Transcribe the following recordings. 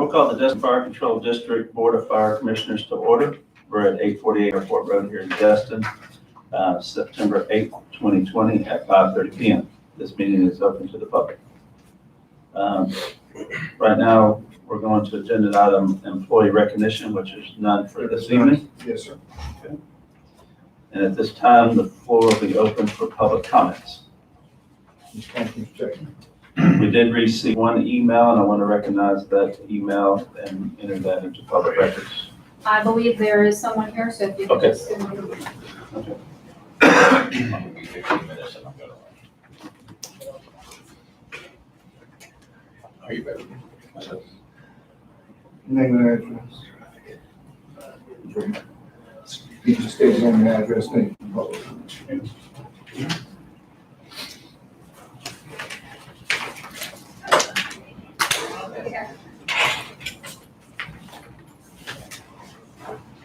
We'll call the Destin Fire Control District Board of Fire Commissioners to order. We're at 848 Airport Road here in Destin, September 8th, 2020 at 5:30 p.m. This meeting is open to the public. Right now, we're going to agenda item employee recognition, which is none for this evening. Yes, sir. Okay. And at this time, the floor will be open for public comments. Thank you, Mr. Chairman. We did receive one email, and I want to recognize that email and enter that into public records. I believe there is someone here, so if you could Okay. just. Okay. I'm gonna be 15 minutes and I'm gonna run. Are you ready? Name and address. You just state your name and address, name.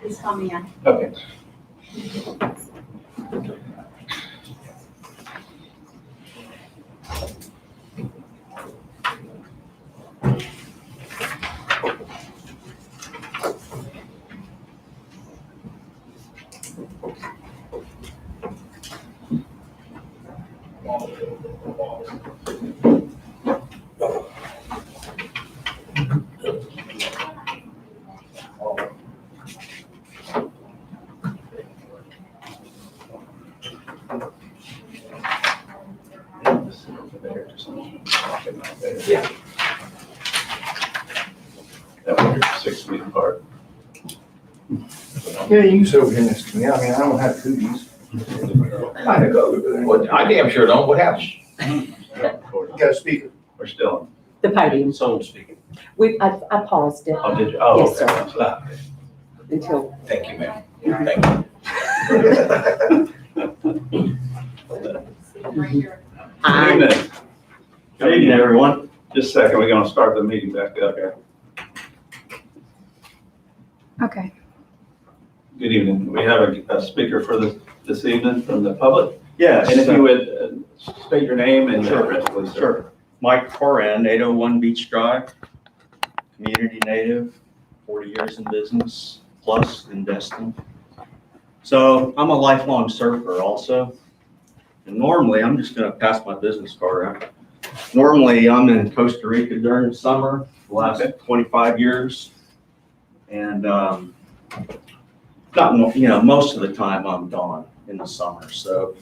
Please call me in. Okay. Yeah. That one is 6 feet apart. Yeah, you sit over here next to me. I mean, I don't have cooties. Kind of go, but anyway. Well, I damn sure don't. What happened? You got a speaker. We're still The podium. someone speaking. I paused it Oh, did you? Oh, Yes, okay. sir. until, Thank you, ma'am. Thank you. Right here. Good evening. Good evening, everyone. Just a second, we're going to start the meeting back up here. Okay. Good evening. We have a speaker for this evening from the public. Yes. And if you would state your name and your address, please, sir. Sure. Mike Coran, 801 Beach Drive, community native, 40 years in business, plus in Destin. So I'm a lifelong surfer also. And normally, I'm just gonna pass my business card around. Normally, I'm in Costa Rica during the summer, the last 25 years. And, most of the time I'm gone in the summer. So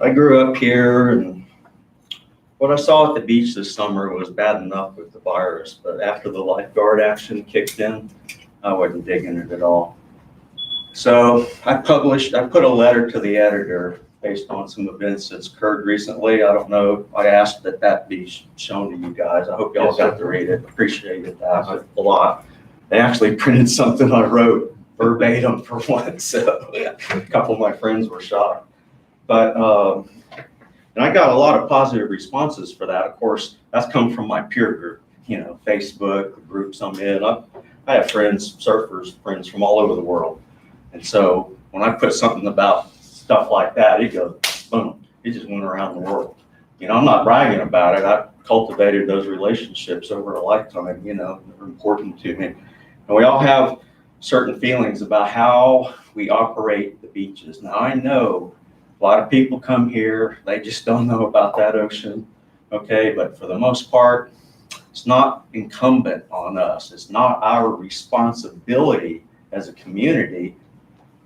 I grew up here, and what I saw at the beach this summer was bad enough with the virus, but after the lifeguard action kicked in, I wasn't digging it at all. So I put a letter to the editor based on some events that's occurred recently. I don't know, I asked that be shown to you guys. I hope y'all got to read it. Appreciated that a lot. They actually printed something I wrote verbatim for once, so a couple of my friends were shocked. But, and I got a lot of positive responses for that. Of course, that's come from my peer group, Facebook, the groups I'm in. I have friends, surfers, friends from all over the world. And so when I put something about stuff like that, it goes, boom, it just went around the world. I'm not bragging about it. I cultivated those relationships over a lifetime, they're important to me. And we all have certain feelings about how we operate the beaches. Now, I know a lot of people come here, they just don't know about that ocean, okay? But for the most part, it's not incumbent on us. It's not our responsibility as a community.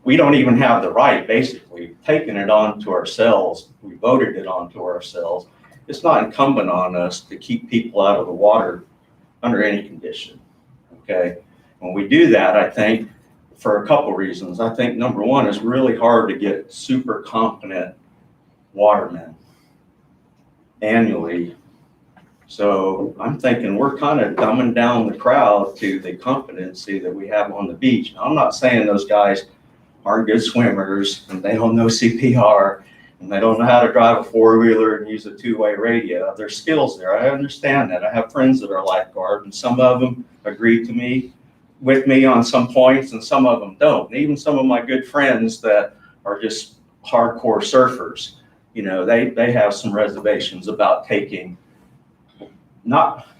We don't even have the right, basically. We've taken it on to ourselves. We voted it onto ourselves. It's not incumbent on us to keep people out of the water under any condition, okay? When we do that, I think, for a couple reasons. I think number one, it's really hard to get super competent watermen annually. So I'm thinking we're kind of dumbing down the crowd to the competency that we have on the beach. Now, I'm not saying those guys aren't good swimmers and they don't know CPR and they don't know how to drive a four-wheeler and use a two-way radio. There's skills there. I understand that. I have friends that are lifeguards, and some of them agree with me on some points, and some of them don't. And even some of my good friends that are just hardcore surfers, they have some reservations about taking. I'm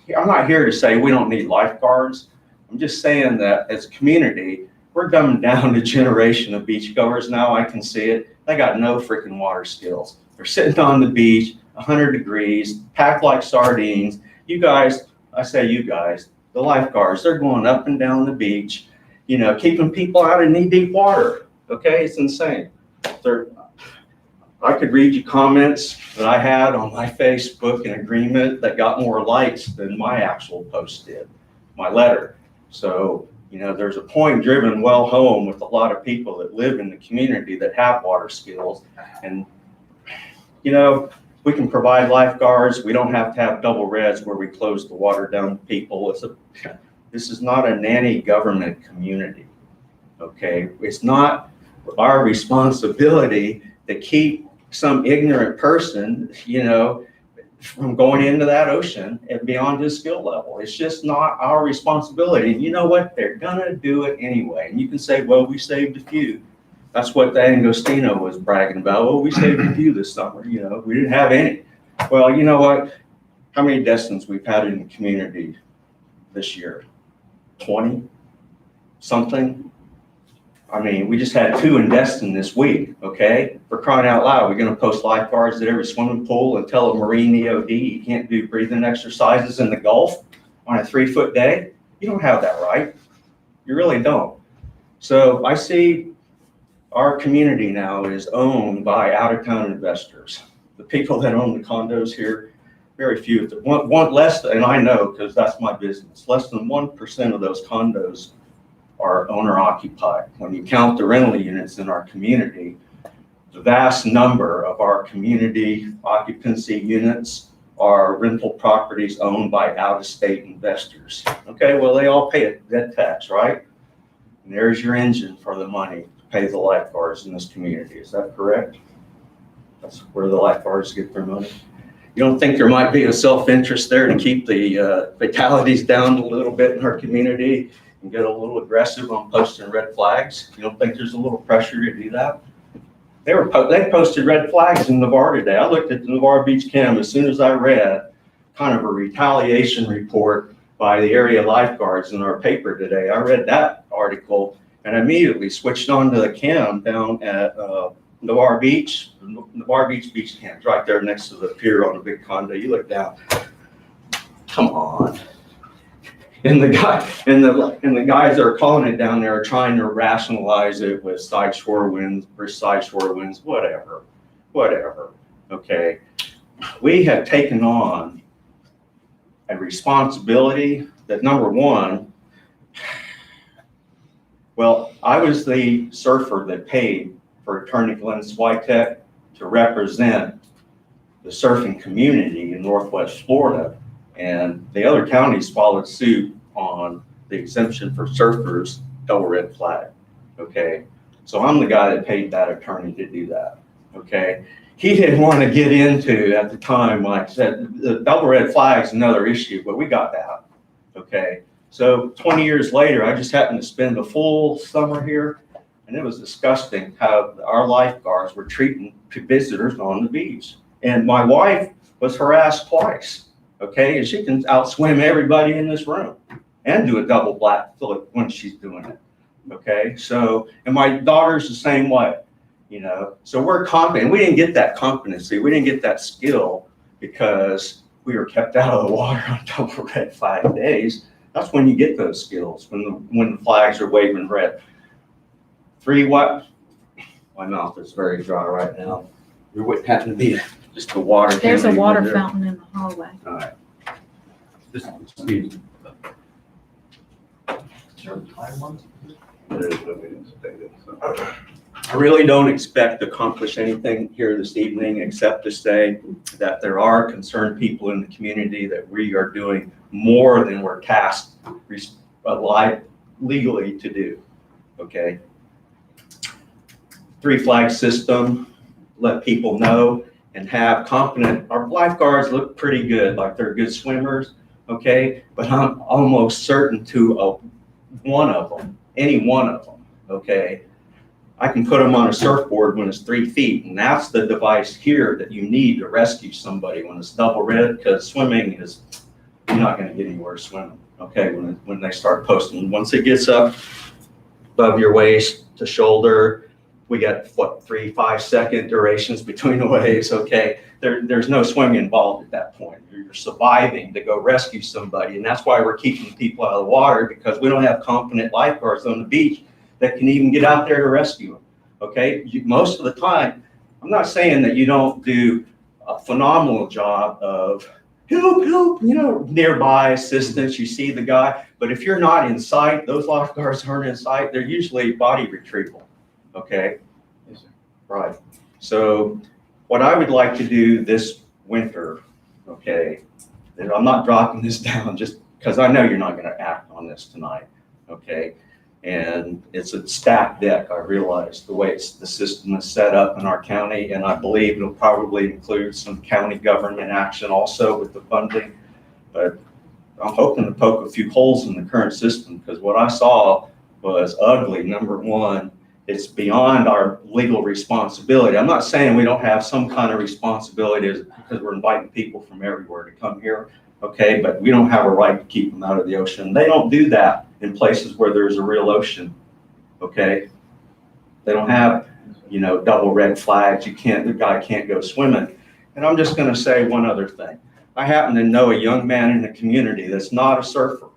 not here to say we don't need lifeguards, I'm just saying that as a community, we're dumbing down the generation of beachgoers now. I can see it. They got no freaking water skills. They're sitting on the beach, 100 degrees, packed like sardines. You guys, I say you guys, the lifeguards, they're going up and down the beach, you know, keeping people out of knee-deep water. Okay, it's insane. I could read you comments that I had on my Facebook in agreement that got more likes than my actual post did, my letter. So, you know, there's a point driven well home with a lot of people that live in the community that have water skills. And, you know, we can provide lifeguards. We don't have to have double reds where we close the water down to people. This is not a nanny government community, okay? It's not our responsibility to keep some ignorant person, you know, from going into that ocean and beyond his skill level. It's just not our responsibility. And you know what? They're gonna do it anyway. And you can say, well, we saved a few. That's what the Angostino was bragging about. Well, we saved a few this summer, you know, we didn't have any. Well, you know what? How many Destins we've had in the community this year? 20 something? I mean, we just had 2 in Destin this week, okay? For crying out loud, we're gonna post lifeguards at every swimming pool and tell a Marine EOD you can't do breathing exercises in the Gulf on a 3-foot day? You don't have that right. You really don't. So I see our community now is owned by out-of-town investors. The people that own the condos here, very few, want less, and I know because that's my business, less than 1% of those condos are owner occupied. When you count the rental units in our community, the vast number of our community occupancy units are rental properties owned by out-of-state investors. Okay, well, they all pay a debt tax, right? And there's your engine for the money to pay the lifeguards in this community. Is that correct? That's where the lifeguards get their money. You don't think there might be a self-interest there to keep the fatalities down a little bit in our community and get a little aggressive on posting red flags? You don't think there's a little pressure to do that? They posted red flags in Navarre today. I looked at the Navarre Beach Cam as soon as I read kind of a retaliation report by the area lifeguards in our paper today. I read that article and immediately switched on to the cam down at Navarre Beach. Navarre Beach Beach Cam's right there next to the pier on a big condo. You look down, come on. And the guys that are calling it down there are trying to rationalize it with side shore winds, whatever, okay? We have taken on a responsibility that, number one, well, I was the surfer that paid for Attorney Glenn Switek to represent the surfing community in Northwest Florida. And the other counties followed suit on the exemption for surfers, double red flag, okay? So I'm the guy that paid that attorney to do that, okay? He didn't want to get into, at the time, like I said, the double red flag is another issue, but we got that, okay? So 20 years later, I just happened to spend a full summer here, and it was disgusting how our lifeguards were treating visitors on the beach. And my wife was harassed twice. Okay, and she can outswim everybody in this room and do a double black flip when she's doing it. Okay, so, and my daughter's the same way, you know. So we're competent. We didn't get that competency. We didn't get that skill because we were kept out of the water on double red flag days. That's when you get those skills, when the flags are waving red. 3 what? My mouth is very dry right now. There wouldn't happen to be just the water. There's a handling water there. fountain in the hallway. All right. This speed. I really don't expect to accomplish anything here this evening except to say that there are concerned people in the community that we are doing more than we're tasked legally to do, okay? 3 flag system, let people know and have competent, our lifeguards look pretty good, like they're good swimmers, okay? But I'm almost certain to one of them, any one of them, okay? I can put them on a surfboard when it's 3 feet, and that's the device here that you need to rescue somebody when it's double red, because swimming is, you're not gonna get anywhere swimming, okay, when they start posting. Once it gets up above your waist to shoulder, we got, what, 3-5 second durations between the waves, okay? There's no swimming involved at that point. You're surviving to go rescue somebody, and that's why we're keeping people out of the water, because we don't have competent lifeguards on the beach that can even get out there to rescue them, okay? Most of the time, I'm not saying that you don't do a phenomenal job of help, nearby assistance, you see the guy, but if you're not in sight, those lifeguards aren't in sight, they're usually body retrieval, okay? Yes, sir. Right. So what I would like to do this winter, okay, and I'm not dropping this down just because I know you're not going to act on this tonight, okay? And it's a stacked deck, I realize, the way the system is set up in our county, and I believe it'll probably include some county government action also with the funding. But I'm hoping to poke a few holes in the current system, because what I saw was ugly. Number one, it's beyond our legal responsibility. I'm not saying we don't have some kind of responsibility because we're inviting people from everywhere to come here, okay? But we don't have a right to keep them out of the ocean. They don't do that in places where there's a real ocean, okay? They don't have, double red flags. The guy can't go swimming. And I'm just gonna say one other thing. I happen to know a young man in the community that's not a surfer,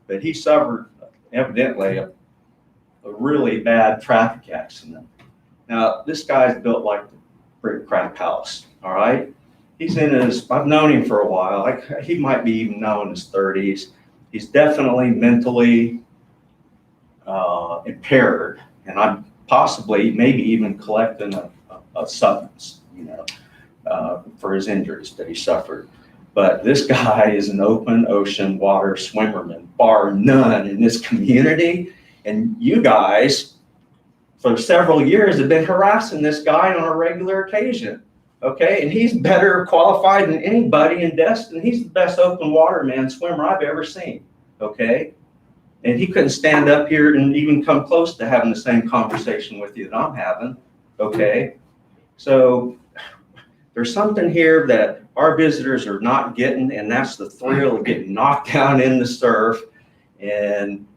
but he suffered evidently a really bad traffic accident. Now, this guy's built like the brick crap house, all right? He's I've known him for a while. He might be even now in his 30s. He's definitely mentally impaired, and I'm possibly maybe even collecting a substance, for his injuries that he suffered. But this guy is an open ocean water swimmerman, bar none in this community. And you guys, for several years, have been harassing this guy on a regular occasion, okay? And he's better qualified than anybody in Destin. He's the best open water man swimmer I've ever seen, okay? And he couldn't stand up here and even come close to having the same conversation with you that I'm having, okay? So there's something here that our visitors are not getting, and that's the thrill of getting knocked down in the surf and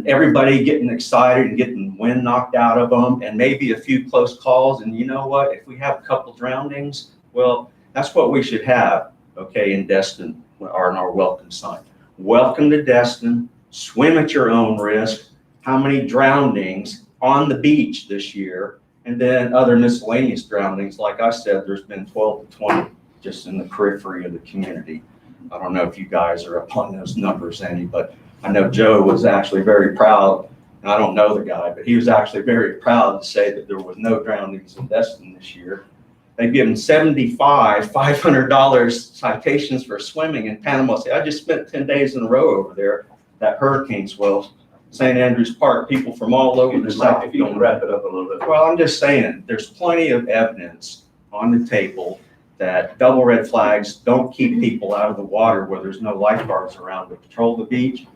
everybody getting excited and getting wind knocked out of them, and maybe a few close calls. And you know what? If we have a couple drownings, well, that's what we should have, okay, in Destin, or in our welcome sign. Welcome to Destin. Swim at your own risk. How many drownings on the beach this year? And then other miscellaneous drownings. Like I said, there's been 12 to 20 just in the periphery of the community. I don't know if you guys are up on those numbers any, but I know Joe was actually very proud, and I don't know the guy, but he was actually very proud to say that there was no drownings in Destin this year. They've given $500 citations for swimming in Panama City. I just spent 10 days in a row over there, that hurricane swell, St. Andrews Park, people from all over the South. If you can wrap it up a little bit. Well, I'm just saying, there's plenty of evidence on the table that double red flags don't keep people out of the water where there's no lifeguards around to patrol the beach.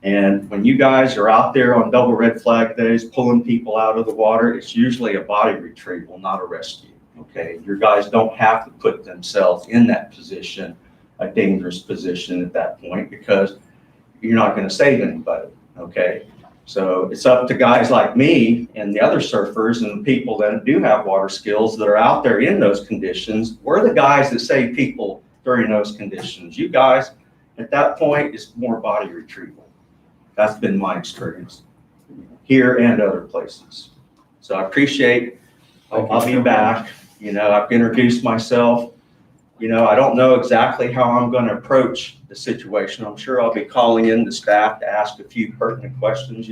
And when you guys are out there on double red flag days, pulling people out of the water, it's usually a body retrieval, not a rescue, okay? Your guys don't have to put themselves in that position, a dangerous position at that point, because you're not gonna save anybody, okay? So it's up to guys like me and the other surfers and the people that do have water skills that are out there in those conditions. We're the guys that save people during those conditions. You guys, at that point, it's more body retrieval. That's been my experience here and other places. So I appreciate, I'll be back. I've introduced myself. I don't know exactly how I'm going to approach the situation. I'm sure I'll be calling in the staff to ask a few pertinent questions,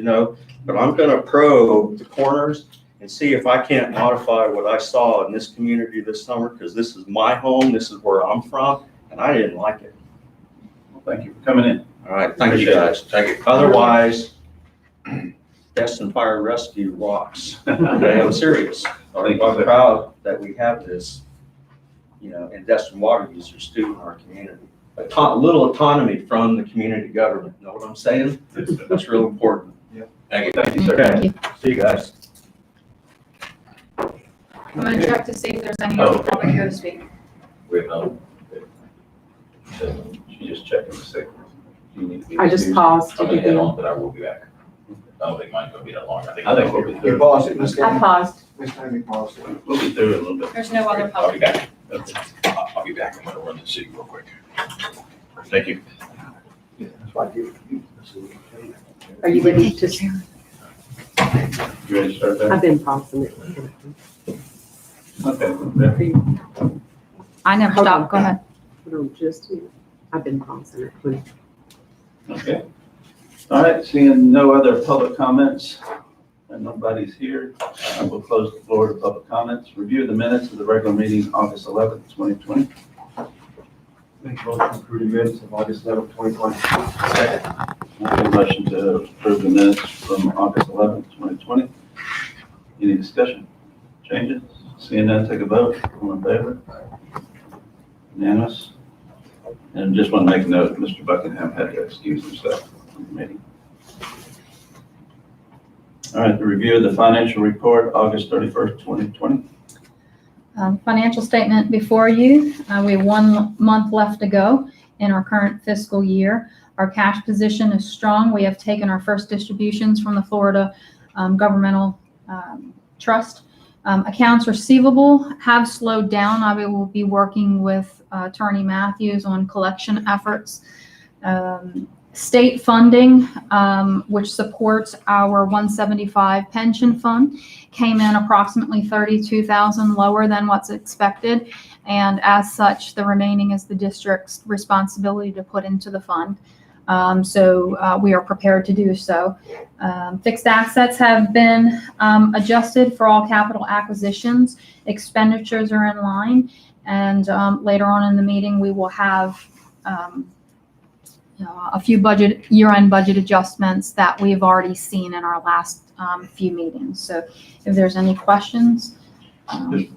but I'm going to probe the corners and see if I can't modify what I saw in this community this summer, because this is my home, this is where I'm from, and I didn't like it. Well, thank you for coming in. All right, thank you guys. Thank you. Otherwise, Destin Fire Rescue rocks. Okay, I'm serious. I'm proud that we have this, and Destin Water Users too in our community. A little autonomy from the community government. Know what I'm saying? That's real important. Yeah. Thank you. Thank you, sir. Okay. See you guys. I'm gonna check to see if there's any other public here to speak. She's just checking to see. you need to be I just excused? paused to I'm gonna get head in. on, but I will be back. I don't think mine's gonna be that long. I think we'll be You through. pause it, Ms. I Tammy? paused. Ms. Tammy, pause it. We'll be through in a little bit. There's no other I'll be public. back. Okay. I'll be back. I'm gonna run to the city real quick. Thank you. Yeah, that's why I give it to you. Are you ready to? You ready to start there? I've been pausing it. Okay. Becky? I never Hold stopped, on. go ahead. Hold on just a minute. I've been pausing it. Please. Okay. All right, seeing no other public comments and nobody's here, we'll close the floor to public comments. Review the minutes of the regular meeting, August 11th, 2020. Make a motion to approve the minutes of August 11th, 2020. Okay, motion to approve the minutes from August 11th, 2020. Any discussion? Changes? Seeing none, take a vote. All in favor? Unanimous? And just want to make a note, Mr. Buckingham had to excuse himself from the meeting. All right, the review of the financial report, August 31st, 2020. Financial statement before you. We have 1 month left to go in our current fiscal year. Our cash position is strong. We have taken our first distributions from the Florida Governmental Trust. Accounts receivable have slowed down. I will be working with Attorney Matthews on collection efforts. State funding, which supports our 175 pension fund, came in approximately 32,000 lower than what's expected. And as such, the remaining is the district's responsibility to put into the fund. So we are prepared to do so. Fixed assets have been adjusted for all capital acquisitions. Expenditures are in line. And later on in the meeting, we will have a few year-end budget adjustments that we've already seen in our last few meetings. So if there's any questions.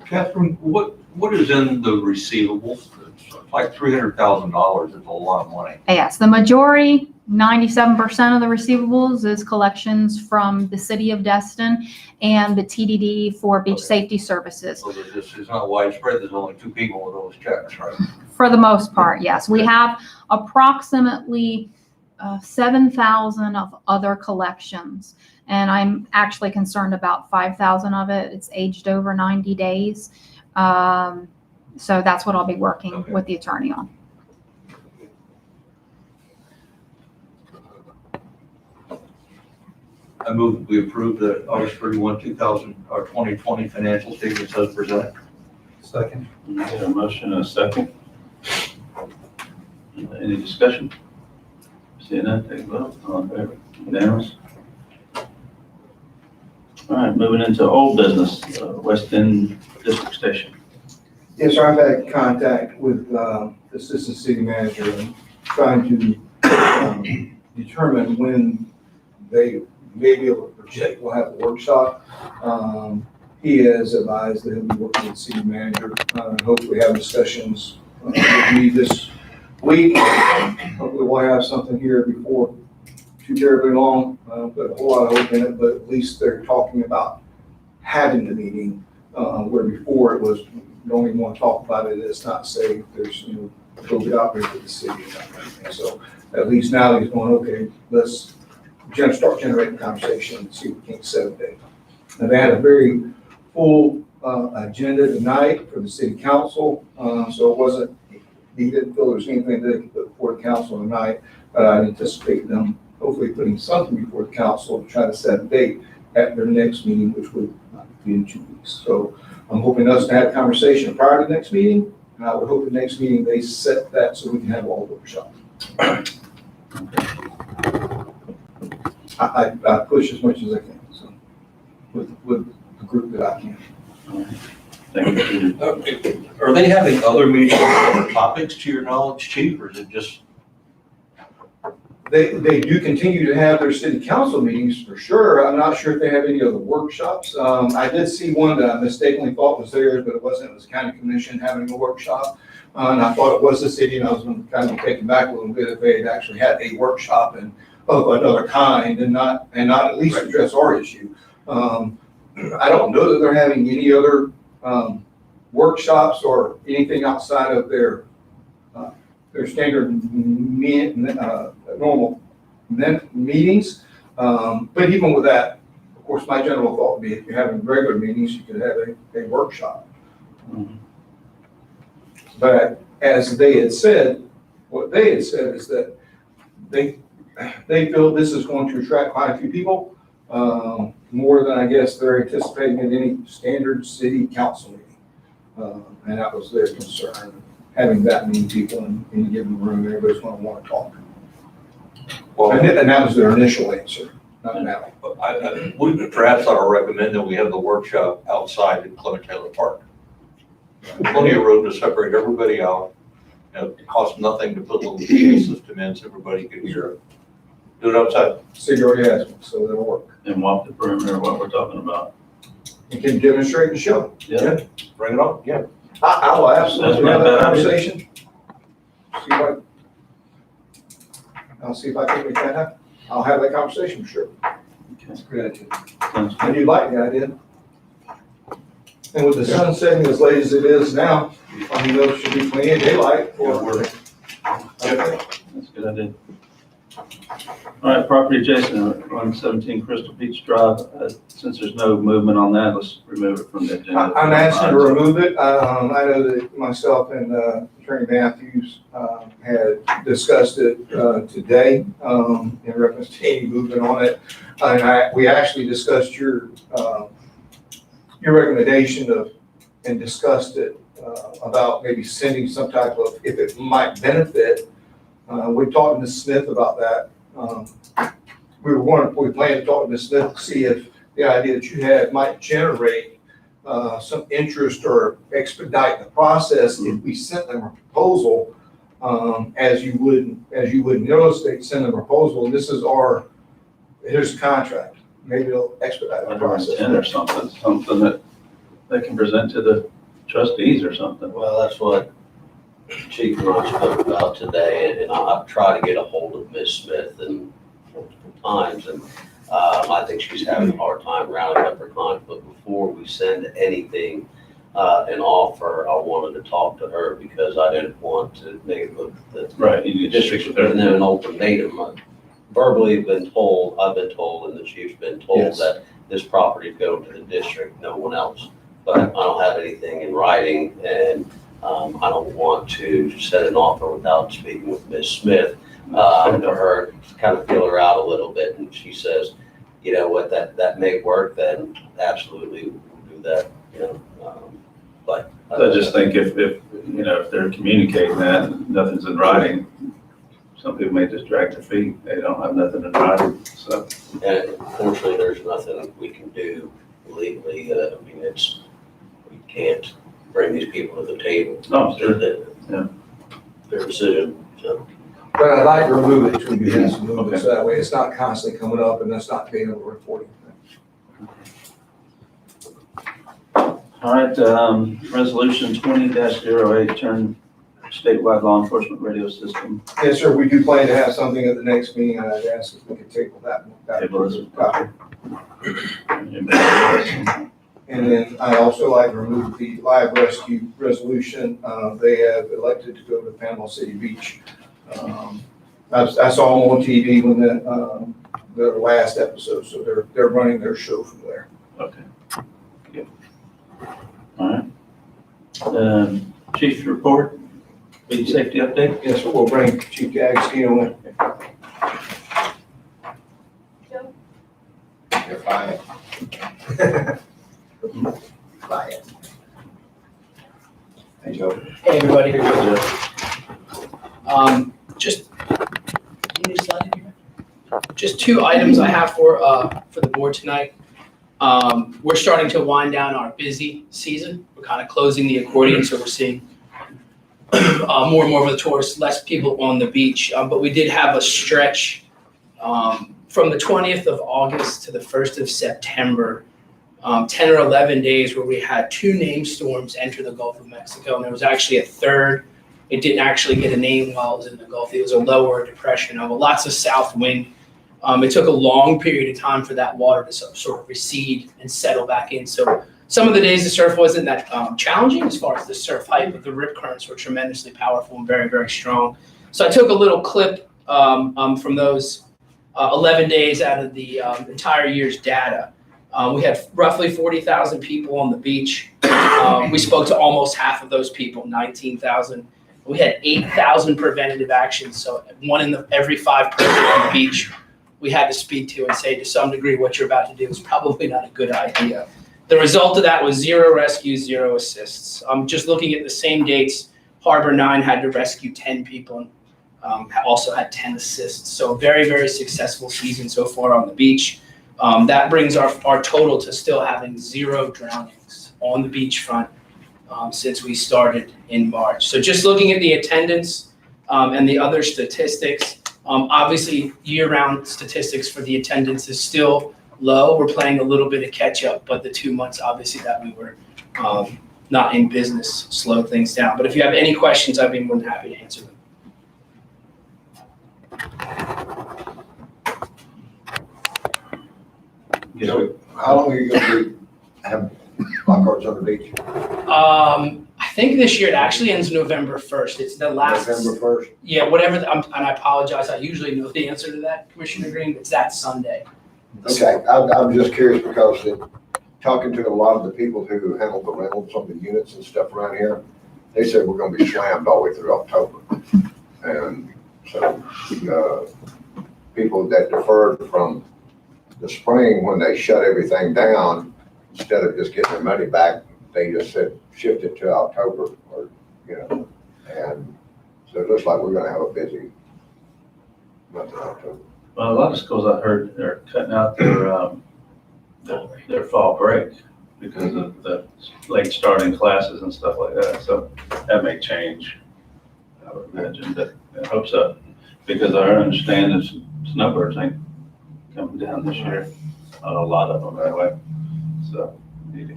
Catherine, what is in the receivables? It's like $300,000. It's a lot of money. Yes, the majority, 97% of the receivables is collections from the city of Destin and the TDD for beach safety services. So this is not widespread. There's only 2 people with those checks, right? For the most part, yes. We have approximately 7,000 of other collections, and I'm actually concerned about 5,000 of it. It's aged over 90 days. So that's what I'll be working with the attorney on. I move that we approve the August 31, 2020 financial statements as presented. Second. Okay, a motion and a second. Any discussion? Seeing none, take a vote. All in favor? Unanimous? All right, moving into old business, West End District Station. Yes, sir, I've had contact with the assistant city manager and trying to determine when they may be able to project we'll have a workshop. He has advised that he'll be working with the city manager, hopefully have discussions with me this week. Hopefully we'll have something here before too terribly long, but a whole lot of hope in it, but at least they're talking about having the meeting, where before it was, you don't even want to talk about it, it's not safe, there's, COVID outbreak with the city and that kind of thing. So at least now he's going, okay, let's start generating conversation and see if we can't set a date. And they had a very full agenda tonight for the city council, so it wasn't, he didn't feel there was anything that they could put before the council tonight. I anticipate them hopefully putting something before the council to try to set a date at their next meeting, which would be in 2 weeks. So I'm hoping us to have a conversation prior to the next meeting. And I would hope the next meeting they set that so we can have all the workshops. I push as much as I can, so with the group that I can. Thank you. Are they having other meetings on other topics, to your knowledge, Chief, or is it just? They do continue to have their city council meetings for sure. I'm not sure if they have any other workshops. I did see one that I mistakenly thought was theirs, but it wasn't. It was the county commission having a workshop. And I thought it was the city, and I was going to kind of be taken back a little bit if they had actually had a workshop and of another kind and not at least address our issue. I don't know that they're having any other workshops or anything outside of their standard normal meetings. But even with that, of course, my general thought would be if you're having regular meetings, you could have a workshop. Mhm. But as they had said, what they had said is that they feel this is going to attract quite a few people, more than I guess they're anticipating in any standard city council meeting. And that was their concern, having that many people in a given room, everybody's gonna wanna talk. Well, And that was their initial answer, not now. we perhaps ought to recommend that we have the workshop outside in Clement Taylor Park. Plenty of room to separate everybody out. It costs nothing to put a little PA system in so everybody can hear. Do it outside. City already has one, so that'll work. And walk the perimeter, what we're talking about. You can demonstrate and show. Yeah. Bring it on, yeah. I will absolutely That's have not that a bad idea. conversation. I'll see if I can make that happen. I'll have that conversation for sure. Okay. Great idea. Sounds And you like the idea. And with the sun setting as late as it is now, I mean, there should be plenty of daylight for. That's a good idea. All right, property adjacent to 117 Crystal Beach Drive. Since there's no movement on that, let's remove it from the agenda. I'm asking to remove it. I know that myself and Attorney Matthews had discussed it today in reference to any movement on it. And we actually discussed your recommendation and discussed it about maybe sending some type of, if it might benefit. We talked to Ms. Smith about that. We planned to talk to Ms. Smith to see if the idea that you had might generate some interest or expedite the process if we sent them a proposal, as you would in real estate, send them a proposal, and this is here's the contract. Maybe it'll expedite the Under process. 10 or something that they can present to the trustees or something. Well, that's what Chief and I spoke about today, and I've tried to get a hold of Ms. Smith and multiple times, and I think she's having a hard time rounding up her clients, but before we send anything, an offer, I wanted to talk to her because I didn't want to make the Right. You district's been in an ultimatum. Verbally I've been told, and the chief's been told Yes. that this property is going to the district, no one else. But I don't have anything in writing, and I don't want to set an offer without speaking with Ms. Smith, for her to kind of feel her out a little bit. And she says, you know what, that may work, then absolutely we'll do that, you know. But I just think if they're communicating that, and nothing's in writing, some people may just drag their feet. They don't have nothing in writing, so. And unfortunately, there's nothing we can do legally. I mean, we can't bring these people to the table. No, sure. Yeah. Their decision, so. But I'd like to remove it to be yes, move it, Okay. so that way it's not constantly coming up and that's not being able to report anything. All right, resolution 20-08, turn statewide law enforcement radio system. Yes, sir, we do plan to have something at the next meeting, and I'd ask if we could table that. Table this. topic. Anybody else? And then I also like to remove the live rescue resolution. They have elected to go to Panama City Beach. I saw them on TV when the last episode, so they're running their show from there. Okay. Good. All right. Chief's report, beach safety update. Yes, we'll bring Chief D'Agostino in. You're fine. Quiet. Hey, Joe. Hey, everybody. Good. Just, just two items I have for the board tonight. We're starting to wind down our busy season. We're kind of closing the accordion, so we're seeing more and more of the tourists, less people on the beach. But we did have a stretch from the 20th of August to the 1st of September, 10 or 11 days where we had 2 named storms enter the Gulf of Mexico, and there was actually a third. It didn't actually get a name while it was in the Gulf. It was a lower depression of lots of south wind. It took a long period of time for that water to sort of recede and settle back in. So some of the days the surf wasn't that challenging as far as the surf height, but the rip currents were tremendously powerful and very, very strong. So I took a little clip from those 11 days out of the entire year's data. We had roughly 40,000 people on the beach. We spoke to almost half of those people, 19,000. We had 8,000 preventative actions, so one in every 5 person on the beach we had to speak to and say, to some degree, what you're about to do is probably not a good idea. The result of that was 0 rescues, 0 assists. Just looking at the same dates, Harbor 9 had to rescue 10 people and also had 10 assists. So a very, very successful season so far on the beach. That brings our total to still having 0 drownings on the beachfront since we started in March. So just looking at the attendance and the other statistics, obviously year-round statistics for the attendance is still low. We're playing a little bit of catch up, but the 2 months obviously that we were not in business slowed things down. But if you have any questions, I'd be more than happy to answer them. So, how long are you gonna be, have lifeguards on the beach? I think this year it actually ends November 1st. It's the last. November 1st? Yeah, whatever, and I apologize, I usually know the answer to that, Commissioner Green, it's that Sunday. Okay, I'm just curious because talking to a lot of the people who handle the rentals on the units and stuff around here, they said we're gonna be slammed all the way through October. And so, people that deferred from the spring when they shut everything down, instead of just getting their money back, they just said shift it to October or, and so it looks like we're gonna have a busy month in October. well, a lot of schools I heard are cutting out their fall break because of the late starting classes and stuff like that. So that may change, I would imagine, but I hope so. Because I understand that snowbirds ain't coming down this year, a lot of them anyway. So we need to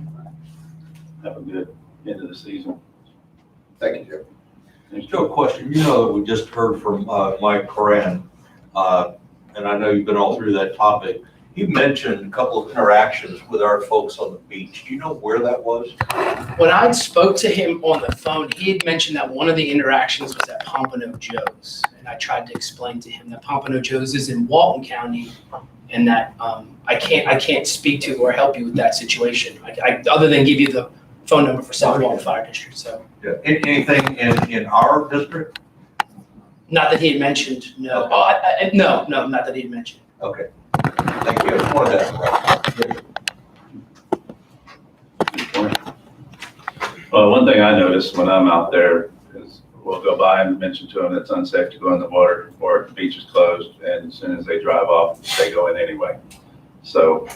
have a good end of the season. Thank you, Jim. Still a question, we just heard from Mike Coran, and I know you've been all through that topic. You mentioned a couple of interactions with our folks on the beach. Do you know where that was? When I spoke to him on the phone, he had mentioned that one of the interactions was at Pompano Joe's. And I tried to explain to him that Pompano Joe's is in Walton County and that I can't speak to or help you with that situation. I other than give you the phone number for South Walton Fire District, so. Yeah. Anything in our district? Not that he had mentioned, no. Okay. No, not that he had mentioned. Okay, thank you. I just wanted to. Good point. Well, one thing I noticed when I'm out there is we'll go by and mention to them it's unsafe to go in the water or the beach is closed, and as soon as they drive off, they go in anyway. So,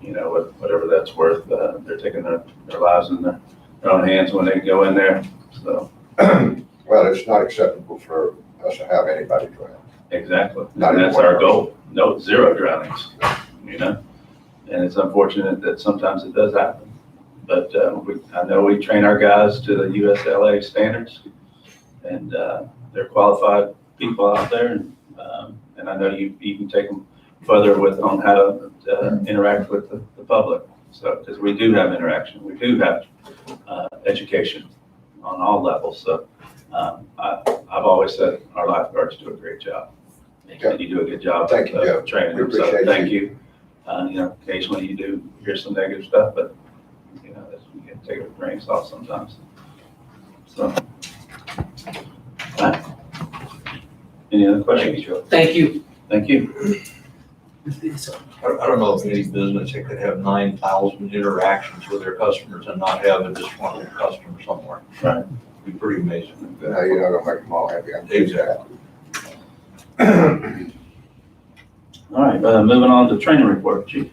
whatever that's worth, they're taking their lives in their own hands when they go in there, so. Well, it's not acceptable for us to have anybody drown. Exactly, Not and that's anymore. our goal, no, 0 drownings, And it's unfortunate that sometimes it does happen. But I know we train our guys to the USLA standards, and they're qualified people out there. And I know you can take them further on how to interact with the public. So, because we do have interaction, we do have education on all levels. So I've always said our lifeguards do a great job. And you do a good job Thank you, Joe. training We them. So appreciate thank you. Occasionally you do hear some negative stuff, but you can take it with a grain of salt sometimes. So, any other questions, Joe? Thank you. Thank you. I don't know if any business that could have 9,000 interactions with their customers and not have a disgruntled customer somewhere. Right. It'd be pretty amazing. You're not gonna make them all happy. Exactly. All right, moving on to training report, Chief.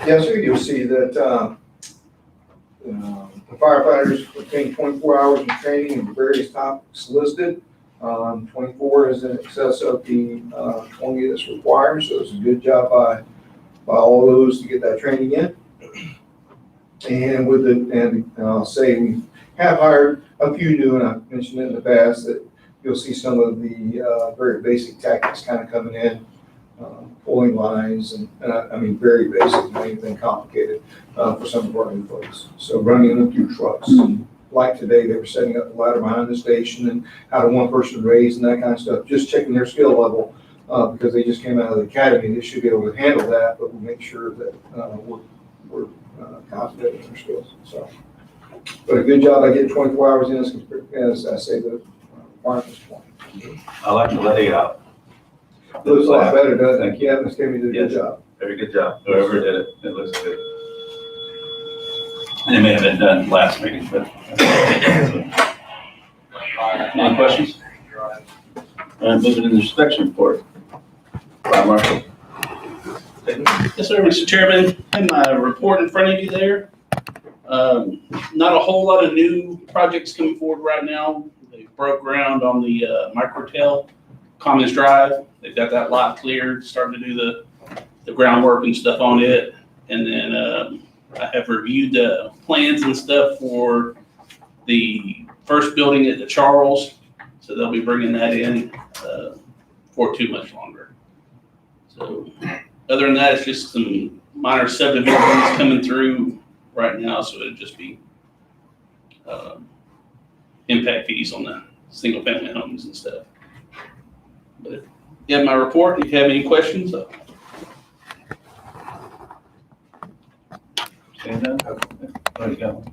Yes, sir, you'll see that the firefighters obtain 24 hours of training in various topics listed. 24 is in excess of the 20 that's required, so it's a good job by all those to get that training in. And I'll say we have hired a few new, and I've mentioned it in the past, that you'll see some of the very basic tactics kind of coming in. Pulling lines and I mean, very basic, not anything complicated for some of our new folks. So running them through trucks, like today, they were setting up the ladder behind the station and how to one person raise and that kind of stuff, just checking their skill level, because they just came out of the academy, they should be able to handle that, but we'll make sure that, we're confident in their skills, so. But a good job by getting 24 hours in, as I say, the requirements. I like the layout. Looks a lot better, doesn't it? Yeah, Ms. Kimmy did a good Yes. job. Very good job. Whoever did it, it looks good. And it may have been done last meeting, but. Any questions? All right, moving to the inspection report. Fire Marshal. Yes, sir, Mr. Chairman, and my report in front of you there. Not a whole lot of new projects coming forward right now. They broke ground on the Microtel Commons Drive. They've got that lot cleared, starting to do the groundwork and stuff on it. And then I have reviewed the plans and stuff for the first building at the Charles. So they'll be bringing that in for too much longer. So other than that, it's just some minor subdivisions coming through right now, so it'd just be impact fees on the single family homes and stuff. But yeah, my report, if you have any questions. Stand down. There you go.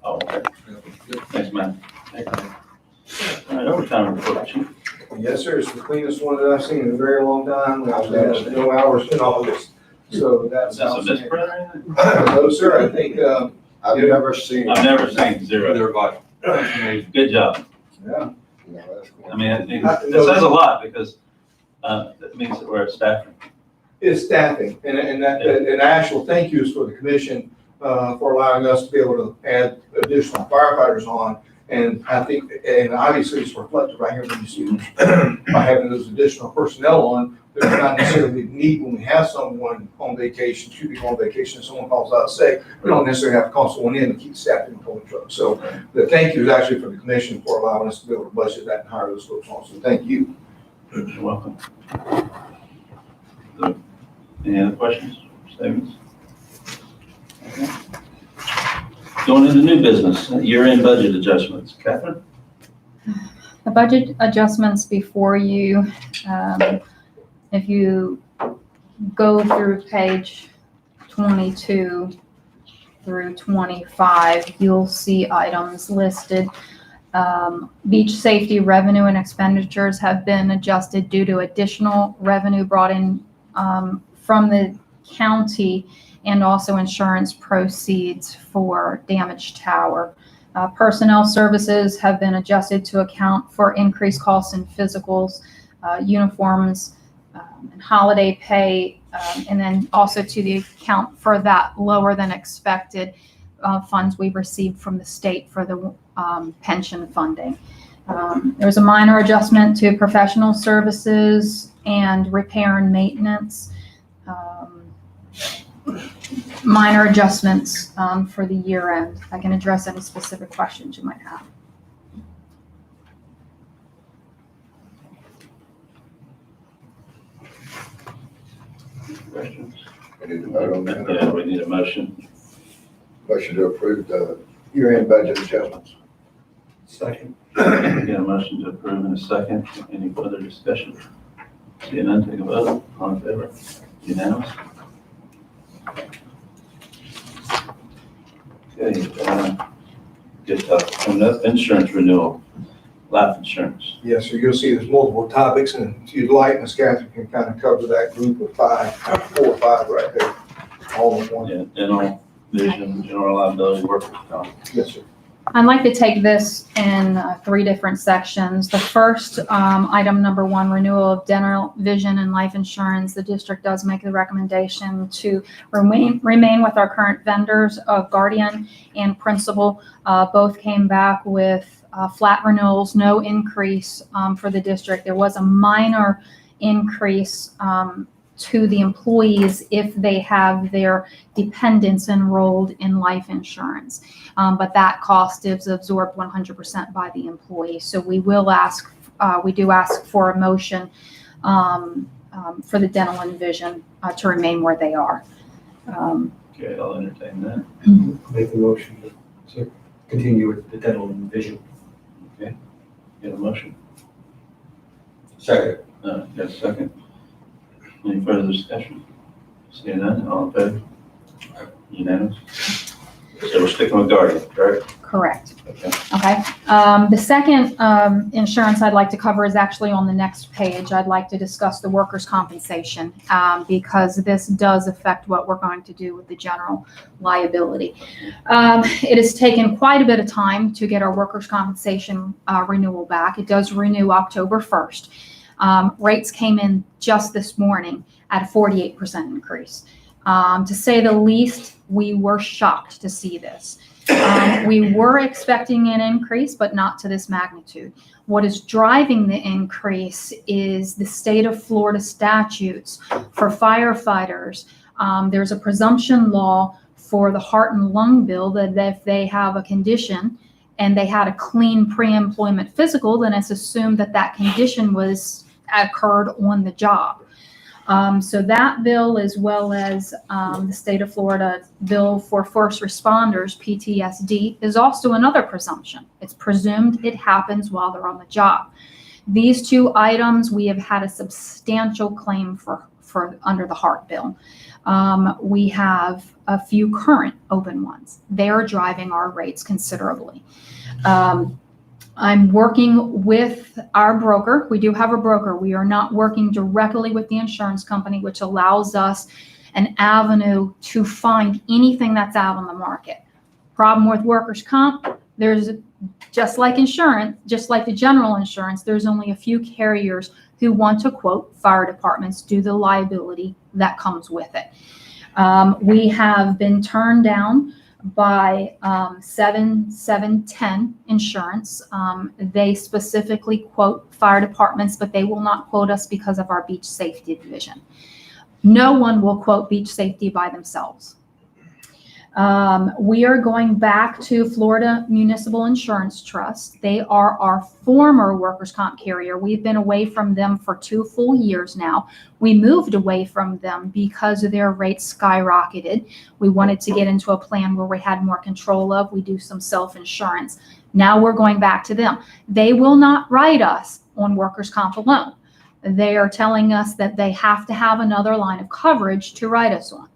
Oh, okay. Thanks, man. All right, overtime report, Chief. Yes, sir, it's the cleanest one that I've seen in a very long time. We actually had no hours in August, so that's. Is that some misprint or anything? No, sir, I think, I've never seen. I've never seen zero. They're like, Good job. yeah. No, that's cool. I mean, it says a lot because it means that we're at staffing. It's staffing, and actual thank yous for the commission, for allowing us to be able to add additional firefighters on. And I think, and obviously it's reflected right here when you see, by having those additional personnel on, there's not necessarily a need when we have someone on vacation, two people on vacation, and someone calls out sick, we don't necessarily have to call someone in to keep staffing the towing truck. So the thank you is actually for the commission for allowing us to be able to budget that and hire those folks on, so thank you. You're welcome. Any other questions, statements? Okay. Going into new business, year-end budget adjustments. Catherine? The budget adjustments before you, if you go through page 22 through 25, you'll see items listed. Beach safety revenue and expenditures have been adjusted due to additional revenue brought in from the county and also insurance proceeds for damaged tower. Personnel services have been adjusted to account for increased costs in physicals, uniforms, and holiday pay, and then also to the account for that lower than expected funds we received from the state for the pension funding. There was a minor adjustment to professional services and repair and maintenance. Minor adjustments for the year end. I can address any specific questions you might have. Questions? We need to vote on that. Yeah, we need a motion. Motion to approve the year-end budget adjustments. Second. We got a motion to approve in a second. Any further discussion? Seeing none, take a vote. All in favor? Unanimous? Okay, good stuff. Coming up, insurance renewal, life insurance. Yes, so you'll see there's multiple topics, and if you'd like, Ms. Catherine can kind of cover that group of 4 or 5 right there, all in one. Yeah, dental, vision, general liability, workers' comp. Yes, sir. I'd like to take this in 3 different sections. The first, item number 1, renewal of dental, vision, and life insurance. The district does make the recommendation to remain with our current vendors of Guardian and Principal. Both came back with flat renewals, no increase for the district. There was a minor increase to the employees if they have their dependents enrolled in life insurance. But that cost is absorbed 100% by the employee. So we will ask, we do ask for a motion for the dental and vision to remain where they are. Okay, I'll entertain that. Make the motion. continue with the dental and vision. Get a motion? Second. Got a second? Any further discussion? Seeing none, all in favor? Unanimous? So we're sticking with Guardian, right? Correct. Okay. Okay. The second insurance I'd like to cover is actually on the next page. I'd like to discuss the workers' compensation because this does affect what we're going to do with the general liability. It has taken quite a bit of time to get our workers' compensation renewal back. It does renew October 1st. Rates came in just this morning at a 48% increase. To say the least, we were shocked to see this. We were expecting an increase, but not to this magnitude. What is driving the increase is the state of Florida statutes for firefighters. There's a presumption law for the heart and lung bill that if they have a condition and they had a clean pre-employment physical, then it's assumed that that condition occurred on the job. So that bill, as well as the state of Florida bill for first responders, PTSD, is also another presumption. It's presumed it happens while they're on the job. These two items we have had a substantial claim for under the heart bill. We have a few current open ones. They are driving our rates considerably. I'm working with our broker. We do have a broker. We are not working directly with the insurance company, which allows us an avenue to find anything that's out on the market. Problem with workers' comp, there's just like insurance, just like the general insurance, there's only a few carriers who want to quote fire departments due to the liability that comes with it. We have been turned down by 710 Insurance. They specifically quote fire departments, but they will not quote us because of our beach safety division. No one will quote beach safety by themselves. We are going back to Florida Municipal Insurance Trust. They are our former workers' comp carrier. We've been away from them for 2 full years now. We moved away from them because their rates skyrocketed. We wanted to get into a plan where we had more control of. We do some self-insurance. Now we're going back to them. They will not write us on workers' comp alone. They are telling us that they have to have another line of coverage to write us on.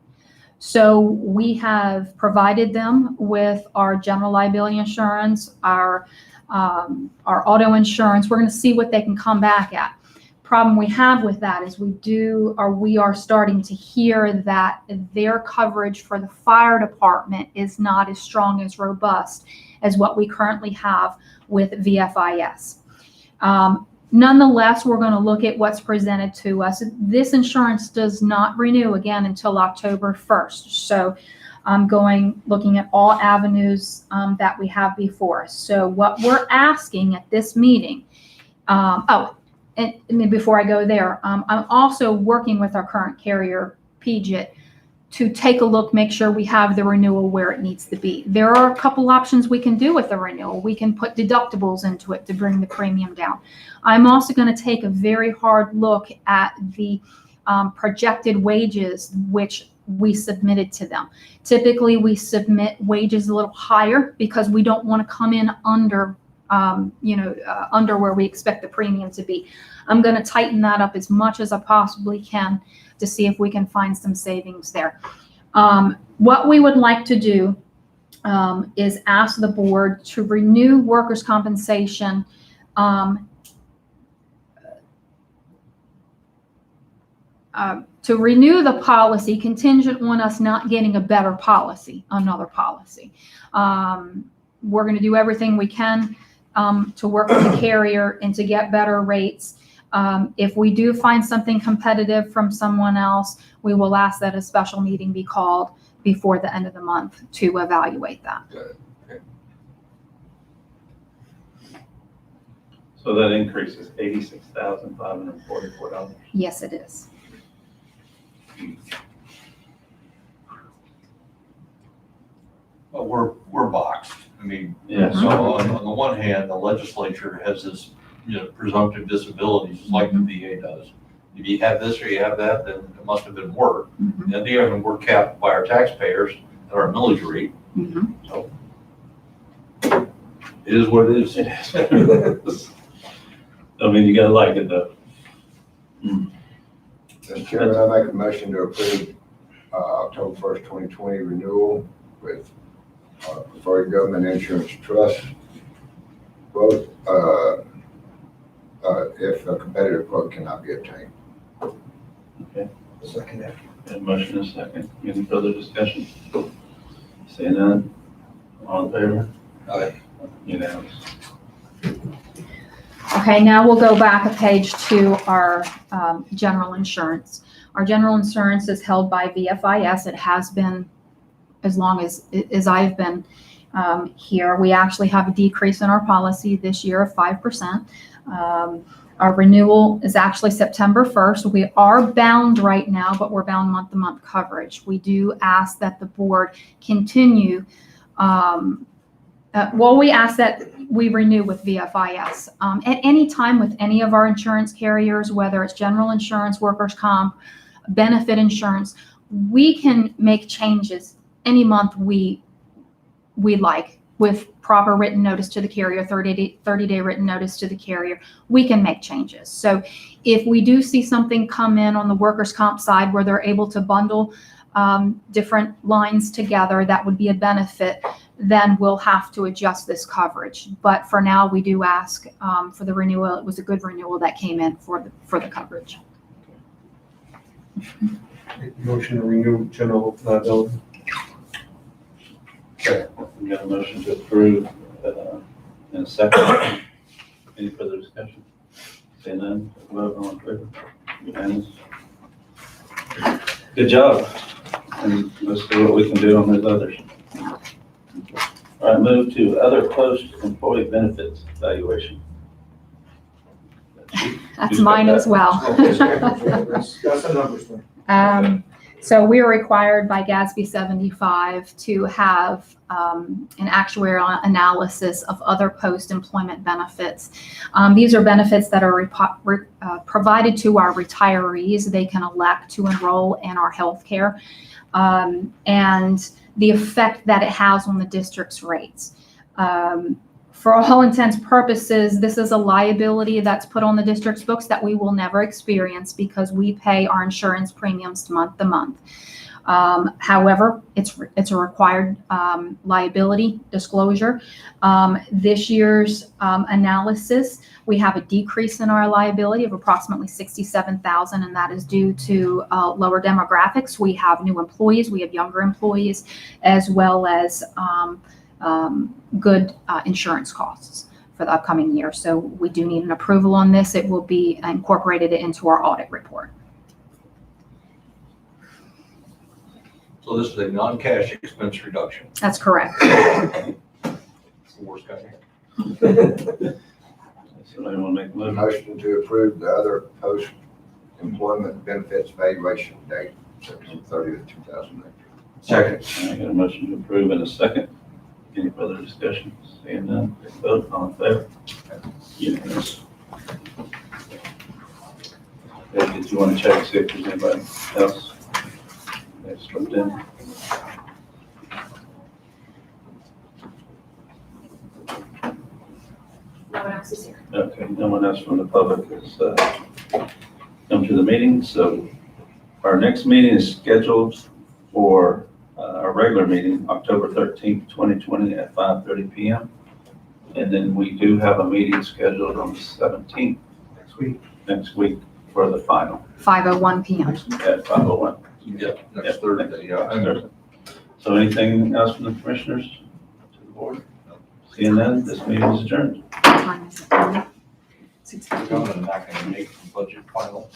So we have provided them with our general liability insurance, our auto insurance. We're going to see what they can come back at. Problem we have with that is we are starting to hear that their coverage for the fire department is not as strong, as robust as what we currently have with VFIS. Nonetheless, we're going to look at what's presented to us. This insurance does not renew again until October 1st. So I'm looking at all avenues that we have before us. So what we're asking at this meeting, and before I go there, I'm also working with our current carrier, PGIT, to take a look, make sure we have the renewal where it needs to be. There are a couple options we can do with the renewal. We can put deductibles into it to bring the premium down. I'm also going to take a very hard look at the projected wages which we submitted to them. Typically, we submit wages a little higher because we don't want to come in under under where we expect the premium to be. I'm going to tighten that up as much as I possibly can to see if we can find some savings there. What we would like to do is ask the board to renew workers' compensation to renew the policy contingent on us not getting a better policy, another policy. We're going to do everything we can to work with the carrier and to get better rates. If we do find something competitive from someone else, we will ask that a special meeting be called before the end of the month to evaluate that. So that increase is $86,544. Yes, it is. But we're boxed. I mean, Yeah. so on the one hand, the legislature has this, presumptive disabilities, just like the VA does. If you have this or you have that, then it must have been work. And the other hand, we're capped by our taxpayers at our millage rate. So It is what it is. I mean, you gotta like it though. Mr. Chairman, I make a motion to approve October 1st, 2020 renewal with Preferred Government Insurance Trust. Quote, if a competitive quote cannot be obtained. Okay. Second that. Got a motion and a second. Any further discussion? Seeing none, all in favor? Aye. Unanimous. Okay, now we'll go back a page to our general insurance. Our general insurance is held by VFIS. It has been as long as I've been here. We actually have a decrease in our policy this year of 5%. Our renewal is actually September 1st. We are bound right now, but we're bound month-to-month coverage. We do ask that the board continue, we ask that we renew with VFIS. At any time with any of our insurance carriers, whether it's general insurance, workers' comp, benefit insurance, we can make changes any month we like with proper written notice to the carrier, 30-day written notice to the carrier. We can make changes. So if we do see something come in on the workers' comp side where they're able to bundle different lines together, that would be a benefit, then we'll have to adjust this coverage. But for now, we do ask for the renewal. It was a good renewal that came in for the coverage. Motion to renew general liability. We got a motion to approve in a second. Any further discussion? Seeing none, vote all in favor? Unanimous. Good job. And let's see what we can do on those others. All right, move to other post-employee benefits evaluation. That's mine as well. That's a numbers thing. So we are required by GASB 75 to have an actuarial analysis of other post-employment benefits. These are benefits that are provided to our retirees. They can elect to enroll in our health care, and the effect that it has on the district's rates. For all intents and purposes, this is a liability that's put on the district's books that we will never experience because we pay our insurance premiums month to month. However, it's a required liability disclosure. This year's analysis, we have a decrease in our liability of approximately $67,000, and that is due to lower demographics. We have new employees, we have younger employees, as well as good insurance costs for the upcoming year. So we do need an approval on this. It will be incorporated into our audit report. So this is a non-cash expense reduction. That's correct. It's the worst kind of. Somebody want to make a motion? Motion to approve the other post-employment benefits valuation date, September 30th, 2019. Second. I got a motion to approve in a second. Any further discussion? Seeing none, vote all in favor? Unanimous. Did you want to check, see if there's anybody else that slipped in? No one else is here. Okay, no one else from the public has come to the meeting, so our next meeting is scheduled for our regular meeting, October 13th, 2020 at 5:30 p.m. And then we do have a meeting scheduled on the 17th next week for the final 5:01 p.m. at 5:01. Yeah, next Thursday, yeah. Next Thursday. So anything else from the commissioners to the board? Seeing none, this meeting is adjourned. What time is it? 6:15. We're not going to make the budget final.